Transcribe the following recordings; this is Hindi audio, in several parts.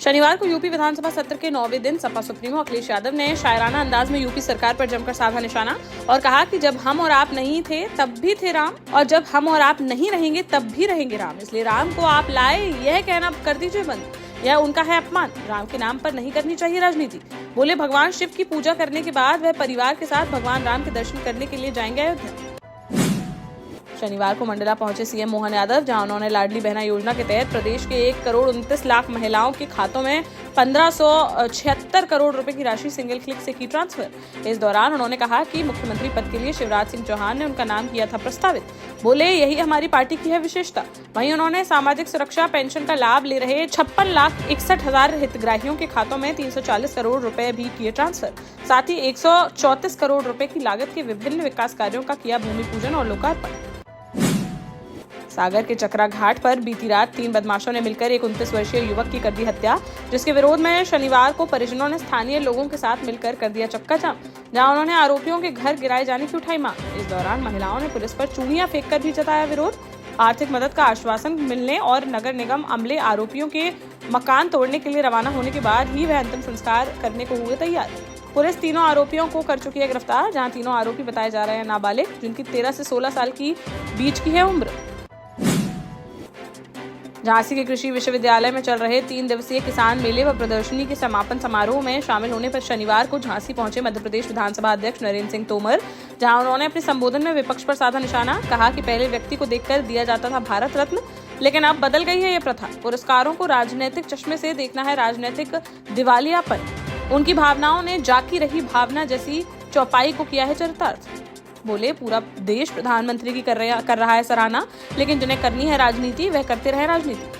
शनिवार को यूपी विधानसभा सत्र के 9वें दिन सपा सुप्रीमो अखिलेश यादव ने शायराना अंदाज में यूपी सरकार पर जमकर साधा निशाना और कहा कि जब हम और आप नहीं थे तब भी थे राम, और जब हम और आप नहीं रहेंगे तब भी रहेंगे राम। इसलिए राम को आप लाए, यह कहना कर दीजिए बंद। यह उनका है अपमान। राम के नाम पर नहीं करनी चाहिए राजनीति। बोले भगवान शिव की पूजा करने के बाद वह परिवार के साथ भगवान राम के दर्शन करने के लिए जाएंगे अयोध्या। शनिवार को मंडला पहुंचे सीएम मोहन यादव, जहां उन्होंने लाडली बहना योजना के तहत प्रदेश के 1,29,00,000 महिलाओं के खातों में 1576 करोड़ रुपए की राशि सिंगल क्लिक से की ट्रांसफर। इस दौरान उन्होंने कहा कि मुख्यमंत्री पद के लिए शिवराज सिंह चौहान ने उनका नाम किया था प्रस्तावित। बोले यही हमारी पार्टी की है विशेषता। वहीं उन्होंने सामाजिक सुरक्षा पेंशन का लाभ ले रहे 56,61,000 हितग्राहियों के खातों में 340 करोड़ रुपए भी किए ट्रांसफर। साथ ही 134 करोड़ रुपए की लागत के विभिन्न विकास कार्यों का किया भूमि पूजन और लोकार्पण। सागर के चकरा घाट पर बीती रात 3 बदमाशों ने मिलकर एक 29 वर्षीय युवक की कर दी हत्या, जिसके विरोध में शनिवार को परिजनों ने स्थानीय लोगों के साथ मिलकर कर दिया चक्का जाम, जहां उन्होंने आरोपियों के घर गिराए जाने की उठाई मांग। इस दौरान महिलाओं ने पुलिस पर चूड़ियां फेंककर भी जताया विरोध। आर्थिक मदद का आश्वासन मिलने और नगर निगम अमले आरोपियों के मकान तोड़ने के लिए रवाना होने के बाद ही वह अंतिम संस्कार करने को हुए तैयार। पुलिस तीनों आरोपियों को कर चुकी है गिरफ्तार, जहां तीनों आरोपी बताए जा रहे हैं नाबालिग, जिनकी 13 से 16 साल की बीच की है उम्र। झांसी के कृषि विश्वविद्यालय में चल रहे 3 दिवसीय किसान मेले व प्रदर्शनी के समापन समारोह में शामिल होने पर शनिवार को झांसी पहुंचे मध्य प्रदेश विधानसभा अध्यक्ष नरेंद्र सिंह तोमर, जहां उन्होंने अपने संबोधन में विपक्ष पर साधा निशाना। कहा कि पहले व्यक्ति को देखकर दिया जाता था भारत रत्न, लेकिन अब बदल गई है ये प्रथा। पुरस्कारों को राजनीतिक चश्मे से देखना है राजनीतिक दिवालियापन। उनकी भावनाओं ने जाकी रही भावना जैसी चौपाई को किया है चरितार्थ। बोले पूरा देश प्रधानमंत्री की कर रहा है सराहना, लेकिन जिन्हें करनी है राजनीति वह करते रहे राजनीति।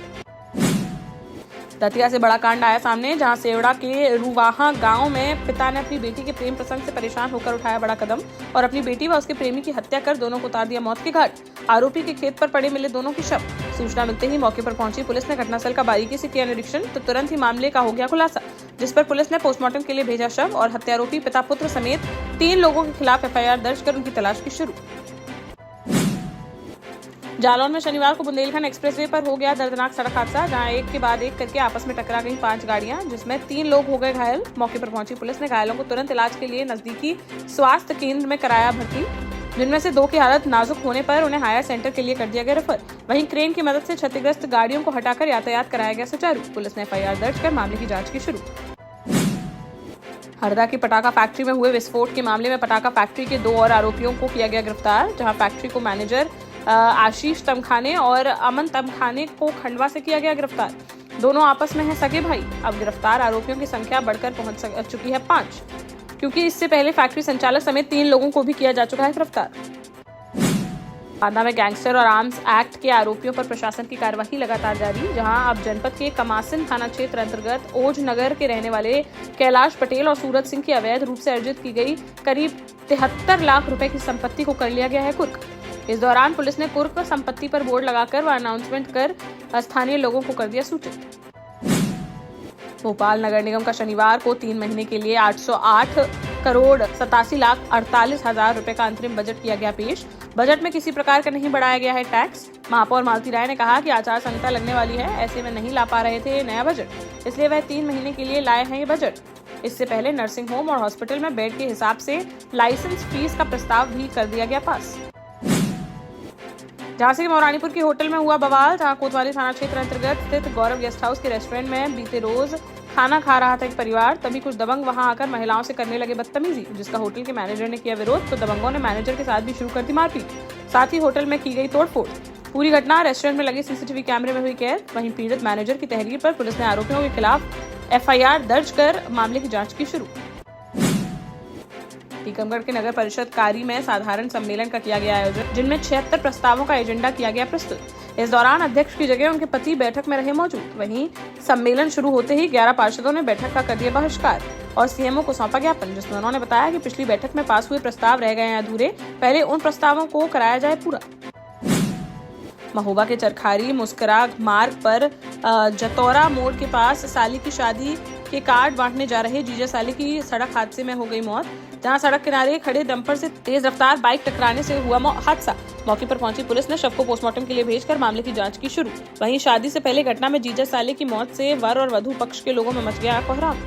दतिया से बड़ा कांड आया सामने, जहां सेवड़ा के रुवाहा गांव में पिता ने अपनी बेटी के प्रेम प्रसंग से परेशान होकर उठाया बड़ा कदम और अपनी बेटी व उसके प्रेमी की हत्या कर दोनों को उतार दिया मौत के घाट। आरोपी के खेत पर पड़े मिले दोनों के शव। सूचना मिलते ही मौके पर पहुंची पुलिस ने घटनास्थल का बारीकी से किया निरीक्षण, तो तुरंत ही मामले का हो गया खुलासा, जिस पर पुलिस ने पोस्टमार्टम के लिए भेजा शव और हत्यारोपी पिता पुत्र समेत 3 लोगों के खिलाफ एफआईआर दर्ज कर उनकी तलाश की शुरू। जालौन में शनिवार को बुंदेलखंड एक्सप्रेसवे पर हो गया दर्दनाक सड़क हादसा, जहां एक के बाद एक करके आपस में टकरा गई 5 गाड़ियां, जिसमें 3 लोग हो गए घायल। मौके पर पहुंची पुलिस ने घायलों को तुरंत इलाज के लिए नजदीकी स्वास्थ्य केंद्र में कराया भर्ती, जिनमें से 2 की हालत नाजुक होने पर उन्हें हायर सेंटर के लिए कर दिया गया रेफर। वहीं क्रेन की मदद से क्षतिग्रस्त गाड़ियों को हटाकर यातायात कराया गया सुचारू। पुलिस ने एफआईआर दर्ज कर मामले की जाँच की शुरू। हरदा की पटाखा फैक्ट्री में हुए विस्फोट के मामले में पटाखा फैक्ट्री के 2 और आरोपियों को किया गया गिरफ्तार, जहां फैक्ट्री को मैनेजर आशीष तमखाने और अमन तमखाने को खंडवा से किया गया गिरफ्तार। दोनों आपस में हैं सगे भाई। अब गिरफ्तार आरोपियों की संख्या बढ़कर पहुंच चुकी है 5, क्योंकि इससे पहले फैक्ट्री संचालक समेत 3 लोगों को भी किया जा चुका है गिरफ्तार। बांदा में गैंगस्टर और आर्म्स एक्ट के आरोपियों पर प्रशासन की कार्यवाही लगातार जारी, जहां अब जनपद के कमासिन थाना क्षेत्र अंतर्गत ओझ नगर के रहने वाले कैलाश पटेल और सूरज सिंह की अवैध रूप से अर्जित की गई करीब 73 लाख रुपए की संपत्ति को कर लिया गया है कुर्क। इस दौरान पुलिस ने कुर्क संपत्ति पर बोर्ड लगाकर व अनाउंसमेंट कर स्थानीय लोगों को कर दिया सूचित। भोपाल नगर निगम का शनिवार को 3 महीने के लिए 808 करोड़ 87,48,000 रुपए का अंतरिम बजट किया गया पेश। बजट में किसी प्रकार का नहीं बढ़ाया गया है टैक्स। महापौर मालती राय ने कहा कि आचार संहिता लगने वाली है, ऐसे में नहीं ला पा रहे थे नया बजट, इसलिए वह 3 महीने के लिए लाए हैं ये बजट। इससे पहले नर्सिंग होम और हॉस्पिटल में बेड के हिसाब से लाइसेंस फीस का प्रस्ताव भी कर दिया गया पास। झांसी के मौरानीपुर के होटल में हुआ बवाल, जहां कोतवाली थाना क्षेत्र अंतर्गत स्थित गौरव गेस्ट हाउस के रेस्टोरेंट में बीते रोज खाना खा रहा था एक परिवार। तभी कुछ दबंग वहां आकर महिलाओं से करने लगे बदतमीजी, जिसका होटल के मैनेजर ने किया विरोध, तो दबंगों ने मैनेजर के साथ भी शुरू कर दी मारपीट। साथ ही होटल में की गई तोड़फोड़। पूरी घटना रेस्टोरेंट में लगे सीसीटीवी कैमरे में हुई कैद। वहीं पीड़ित मैनेजर की तहरीर पर पुलिस ने आरोपियों के खिलाफ एफआईआर दर्ज कर मामले की जाँच की शुरू। टीकमगढ़ के नगर परिषद कार्य में साधारण सम्मेलन का किया गया आयोजन, जिनमें 76 प्रस्तावों का एजेंडा किया गया प्रस्तुत। इस दौरान अध्यक्ष की जगह उनके पति बैठक में रहे मौजूद। वहीं सम्मेलन शुरू होते ही 11 पार्षदों ने बैठक का कर दिया बहिष्कार और सीएमओ को सौंपा ज्ञापन, जिसमें उन्होंने बताया कि पिछली बैठक में पास हुए प्रस्ताव रह गए हैं अधूरे, पहले उन प्रस्तावों को कराया जाए पूरा। महोबा के चरखारी मुस्करा मार्ग पर जतौरा मोड़ के पास साली की शादी के कार्ड बांटने जा रहे जीजा साली की सड़क हादसे में हो गई मौत। जहां सड़क किनारे खड़े डंपर से तेज रफ्तार बाइक टकराने से हुआ हादसा। मौके पर पहुंची पुलिस ने शव को पोस्टमार्टम के लिए भेजकर मामले की जांच की शुरू। वहीं शादी से पहले घटना में जीजा साले की मौत से वर और वधू पक्ष के लोगों में मच गया कोहराम।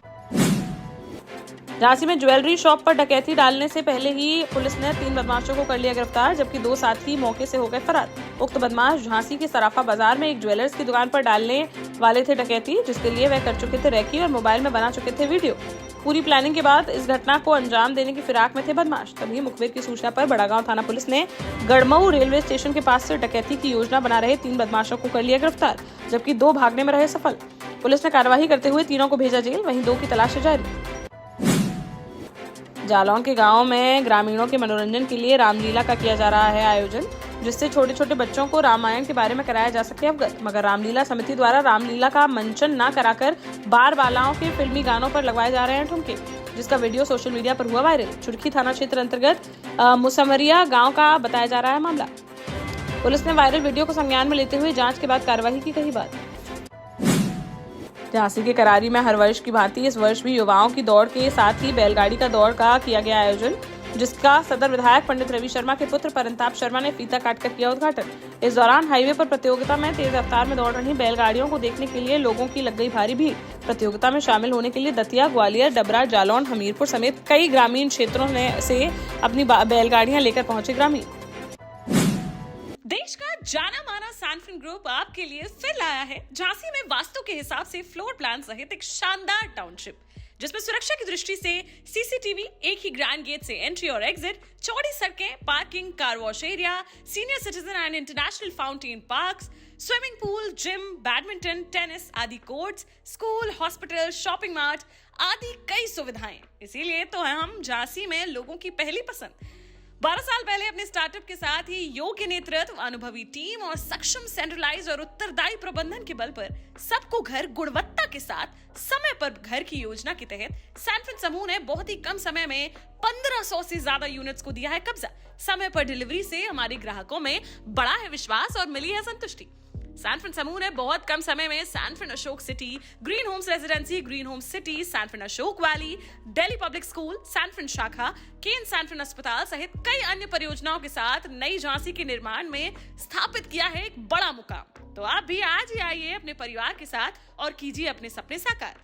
झांसी में ज्वेलरी शॉप पर डकैती डालने से पहले ही पुलिस ने 3 बदमाशों को कर लिया गिरफ्तार, जबकि 2 साथी मौके से हो गए फरार। उक्त बदमाश झांसी के सराफा बाजार में एक ज्वेलर्स की दुकान पर डालने वाले थे डकैती, जिसके लिए वह कर चुके थे रेकी और मोबाइल में बना चुके थे वीडियो। पूरी प्लानिंग के बाद इस घटना को अंजाम देने की फिराक में थे बदमाश। तभी मुखबिर की सूचना पर बड़ागांव थाना पुलिस ने गड़मऊ रेलवे स्टेशन के पास से डकैती की योजना बना रहे 3 बदमाशों को कर लिया गिरफ्तार, जबकि 2 भागने में रहे सफल। पुलिस ने कार्रवाई करते हुए तीनों को भेजा जेल, वहीं 2 की तलाश जारी। जालौन के गांव में ग्रामीणों के मनोरंजन के लिए रामलीला का किया जा रहा है आयोजन, जिससे छोटे छोटे बच्चों को रामायण के बारे में कराया जा सके अवगत। मगर रामलीला समिति द्वारा रामलीला का मंचन न कराकर बार बालाओं के फिल्मी गानों पर लगवाए जा रहे हैं ठुमके, जिसका वीडियो सोशल मीडिया पर हुआ वायरल। चुरखी थाना क्षेत्र अंतर्गत मुसमरिया गाँव का बताया जा रहा है मामला। पुलिस ने वायरल वीडियो को संज्ञान में लेते हुए जाँच के बाद कार्रवाई की कही बात। झांसी के करारी में हर वर्ष की भांति इस वर्ष भी युवाओं की दौड़ के साथ ही बैलगाड़ी का दौड़ का किया गया आयोजन, जिसका सदर विधायक पंडित रवि शर्मा के पुत्र परंताप शर्मा ने फीता काटकर किया उद्घाटन। इस दौरान हाईवे पर प्रतियोगिता में तेज रफ्तार में दौड़ रही बैलगाड़ियों को देखने के लिए लोगों की लग गई भारी भीड़। प्रतियोगिता में शामिल होने के लिए दतिया, ग्वालियर, डबरा, जालौन, हमीरपुर समेत कई ग्रामीण क्षेत्रों से अपनी बैलगाड़ियां लेकर पहुंचे ग्रामीण। देश का जाना माना सैनफिन ग्रुप आपके लिए फिर लाया है झांसी में वास्तु के हिसाब से फ्लोर प्लान सहित एक शानदार टाउनशिप, जिसमें सुरक्षा की दृष्टि से सीसीटीवी, एक ही ग्रैंड गेट से एंट्री और एग्जिट, चौड़ी सड़कें, parking, car wash area, senior citizen and international fountain parks, swimming pool, gym, badminton, tennis आदि courts, school, hospital, shopping mart आदि कई सुविधाएं। इसीलिए तो हम झांसी में लोगों की पहली पसंद। 12 साल पहले अपने स्टार्टअप के साथ ही योग्य नेतृत्व, अनुभवी टीम और सक्षम सेंट्रलाइज और उत्तरदायी प्रबंधन के बल पर सबको घर गुणवत्ता के साथ समय पर घर की योजना के तहत सैनफिन समूह ने बहुत ही कम समय में 1500 से ज्यादा यूनिट्स को दिया है कब्जा। समय पर डिलीवरी से हमारे ग्राहकों में बड़ा है विश्वास और मिली है संतुष्टि। सैनफिन समूह ने बहुत कम समय में Sanfin Ashok city, green homes residency, green homes city, Sanfin Ashok valley, Delhi public school, Sanfin शाखा, केन सैनफिन अस्पताल सहित कई अन्य परियोजनाओं के साथ नई झांसी के निर्माण में स्थापित किया है एक बड़ा मुकाम। तो आप भी आज ही आइए अपने परिवार के साथ और कीजिए अपने सपने साकार।